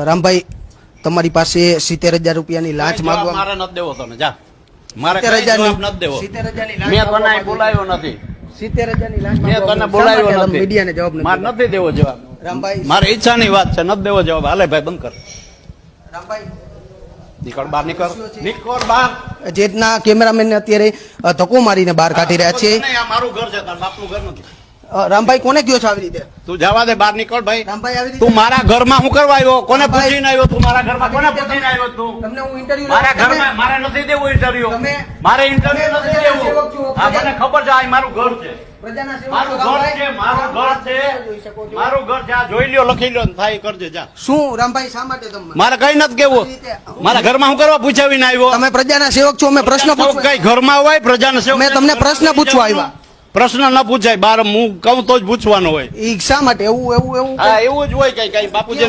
રામભાઈ તમારી પાસે 70,000 રૂપિયાની લાંચ માંગવા મારે નથી દેવો તને જા મારે 70,000 નથી દેવો 70,000 મેં તને બોલાવ્યો નથી 70,000 લાંચ મેં તને બોલાવ્યો નથી મીડિયાને જવાબ મારે નથી દેવો જવાબ રામભાઈ મારી ઈચ્છાની વાત છે નથી દેવો જવાબ હાલે ભાઈ બંધ કર રામભાઈ નીકળ બહાર નીકળ બહાર જેટના કેમેરામેન અત્યારે ધક્કો મારીને બહાર કાઢી રહ્યા છે આ મારું ઘર છે તારા બાપનું ઘર નથી રામભાઈ કોને કયો છો આવી રીતે તું જવા દે બહાર નીકળ ભાઈ રામભાઈ આવી રીતે તું મારા ઘરમાં હું કરવા આવ્યો કોને પૂછીને આવ્યો તું મારા ઘરમાં કોને પૂછીને આવ્યો તું તમને હું ઇન્ટરવ્યુ મારા ઘરમાં મારે નથી દેવું ઇન્ટરવ્યુ મારે ઇન્ટરવ્યુ નથી દેવું આ મને ખબર છે આ મારું ઘર છે પ્રજાના મારું ઘર છે મારું ઘર છે મારું ઘર છે આ જોઈ લ્યો લખી લ્યો થાય કરજે જા શું રામભાઈ શા માટે તમને મારે કઈ નથી કેવું મારા ઘરમાં હું કરવા પૂછાવીને આવ્યો તમે પ્રજાના સેવક છો મેં પ્રશ્ન પૂછવા કઈ ઘરમાં હોય પ્રજાના સેવક મેં તમને પ્રશ્ન પૂછવા આવ્યા પ્રશ્ન ન પૂછાય બાર હું કહું તો જ પૂછવાનો હોય ઈ શા માટે એવું હા એવું જ હોય કઈ બાપુજી